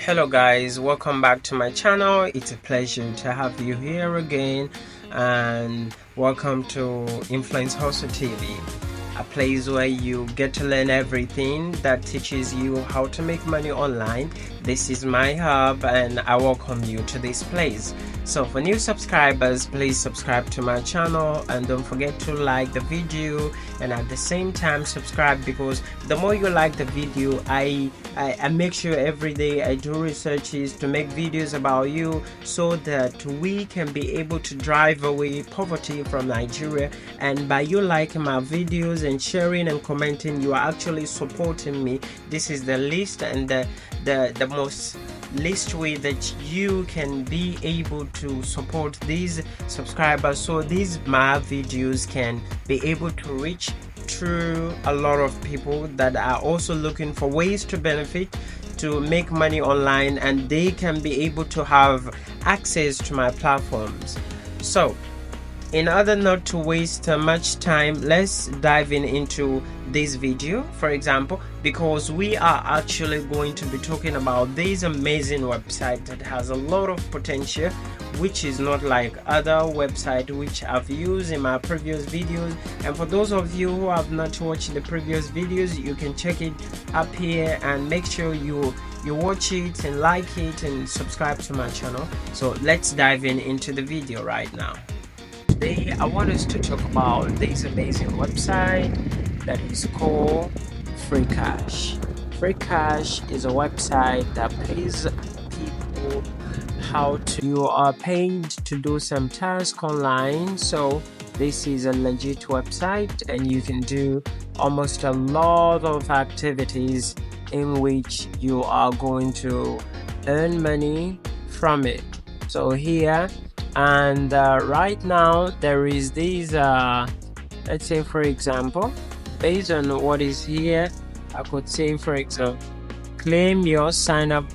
Hello guys, welcome back to my channel. It's a pleasure to have you here again, and welcome to Influence Hustle TV, a place where you get to learn everything that teaches you how to make money online. This is my hub and I welcome you to this place. So for new subscribers, please subscribe to my channel and don't forget to like the video, and at the same time subscribe, because the more you like the video, I make sure every day I do researches to make videos about you, so that we can be able to drive away poverty from Nigeria. And by you liking my videos and sharing and commenting, you are actually supporting me. This is the least and the most least way that you can be able to support these subscribers, so these my videos can be able to reach through a lot of people that are also looking for ways to benefit, to make money online, and they can be able to have access to my platforms. So in order not to waste much time, let's dive into this video, for example, because we are actually going to be talking about this amazing website that has a lot of potential, which is not like other websites which I've used in my previous videos. And for those of you who have not watched the previous videos, you can check it up here, and make sure you watch it and like it and subscribe to my channel. So let's dive into the video right now. Today I want us to talk about this amazing website that is called Freecash. Freecash is a website that pays people how to, you are paid to do some task online. So this is a legit website, and you can do almost a lot of activities in which you are going to earn money from it. So here, and right now there is this let's say, for example, based on what is here, I could say, for example, claim your sign up.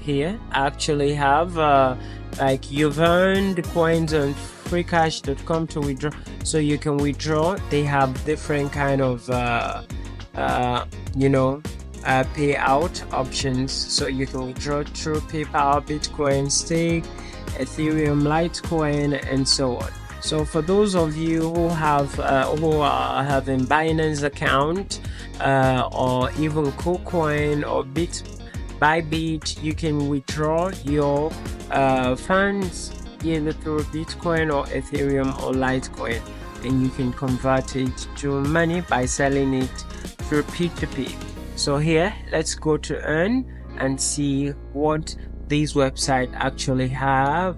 Here I actually have like, you've earned coins on freecash.com to withdraw, so you can withdraw. They have different kind of payout options, so you can withdraw through PayPal, Bitcoin, Stake, Ethereum, Litecoin, and so on. So for those of you who have who are having Binance account or even KuCoin or Bybit, you can withdraw your funds either through Bitcoin or Ethereum or Litecoin, and you can convert it to money by selling it through P2P. So here, let's go to Earn and see what this website actually have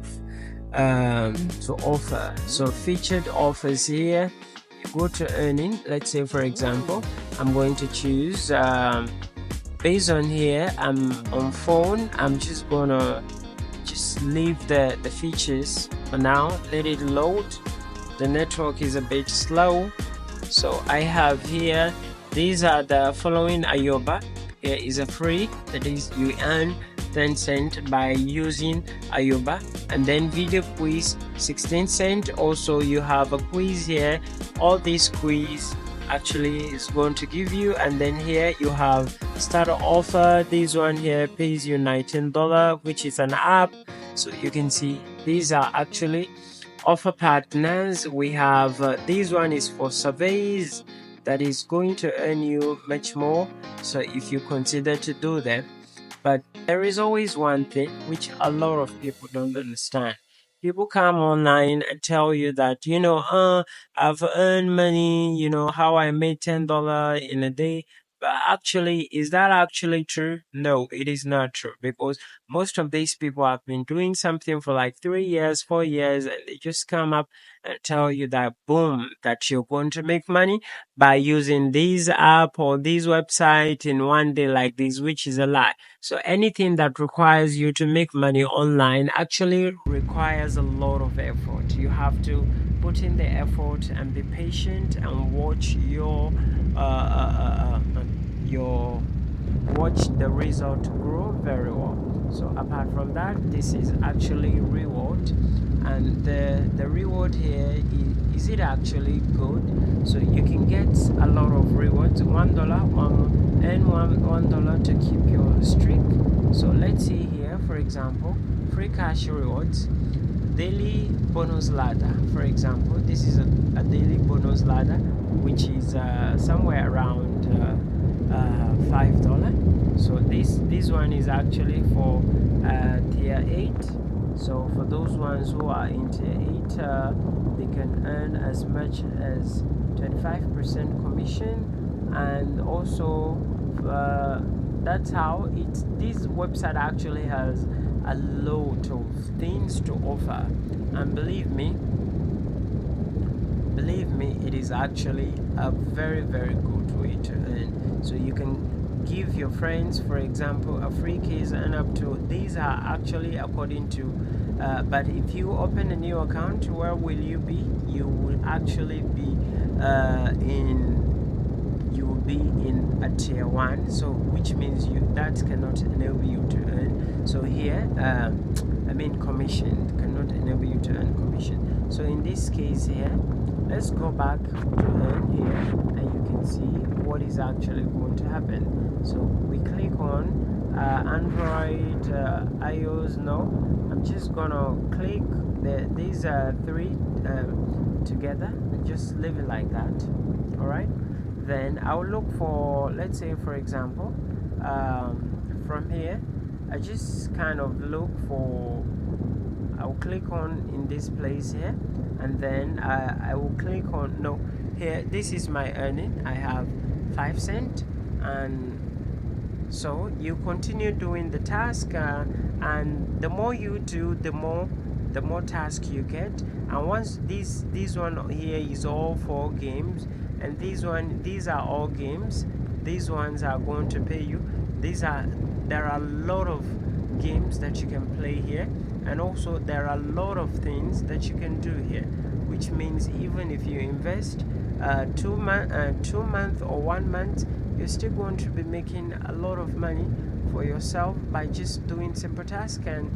to offer. So featured offers here, you go to earning. Let's say, for example, I'm going to choose based on here, I'm on phone. I'm just gonna leave the features for now, let it load. The network is a bit slow. So I have here, these are the following Ayoba. Here is a free, that is, you earn 10 cents by using Ayoba, and then video quiz 16 cents. Also you have a quiz here. All these quiz actually is going to give you, and then here you have starter offer. This one here pays you $19, which is an app. So you can see these are actually offer partners. We have this one is for surveys, that is going to earn you much more, so if you consider to do that. But there is always one thing which a lot of people don't understand. People come online and tell you that, I've earned money, how I made $10 in a day. But actually, is that actually true? No, it is not true, because most of these people have been doing something for like 3 years, 4 years, and they just come up and tell you that, boom, that you're going to make money by using this app or this website in one day like this, which is a lie. So anything that requires you to make money online actually requires a lot of effort. You have to put in the effort and be patient and watch watch the result grow very well. So apart from that, this is actually reward, and the reward here is it actually good? So you can get a lot of rewards. $1, earn $1 to keep your streak. So let's see here, for example, free cash rewards, daily bonus ladder. For example, this is a daily bonus ladder, which is somewhere around $5. So this one is actually for tier 8. So for those ones who are in tier 8, they can earn as much as 25% commission, and also that's how this website actually has a lot of things to offer, and believe me, it is actually a very, very good way to earn. So you can give your friends, for example, a free case and UpTo. These are actually according to but if you open a new account, where will you be? You will actually be in a tier 1, so which means that cannot enable you to earn. So here commission cannot enable you to earn commission. So in this case here, let's go back to earn here, and you can see what is actually going to happen. So we click on Android, iOS. No, I'm just gonna click these three together and just leave it like that. All right, then I'll look for, let's say for example, from here I just kind of look for, I'll click on in this place here, and then I will click on, no, here, this is my earning. I have 5 cents, and so you continue doing the task, and the more you do, the more task you get. And once this one here is all 4 games, and these are all games, these ones are going to pay you. There are a lot of games that you can play here, and also there are a lot of things that you can do here, which means even if you invest 2 months or 1 month, you're still going to be making a lot of money for yourself by just doing simple tasks and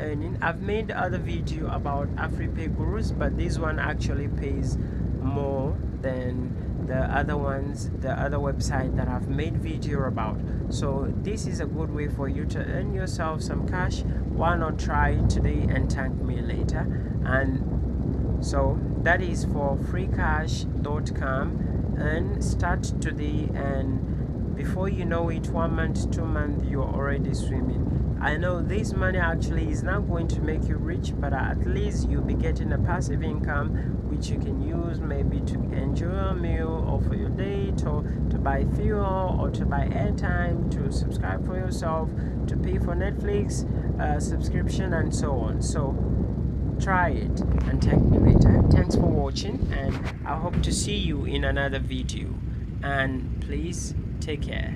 earning. I've made other video about Afropay gurus, but this one actually pays more than the other ones, the other website that I've made video about. So this is a good way for you to earn yourself some cash. Why not try it today and thank me later? And so that is for freecash.com, and start today, and before you know it, 1 month, 2 months, you're already swimming. I know this money actually is not going to make you rich, but at least you'll be getting a passive income which you can use maybe to enjoy a meal, or for your date, or to buy fuel, or to buy airtime, to subscribe for yourself, to pay for Netflix subscription, and so on. So try it and thank me later. Thanks for watching, and I hope to see you in another video, and please take care.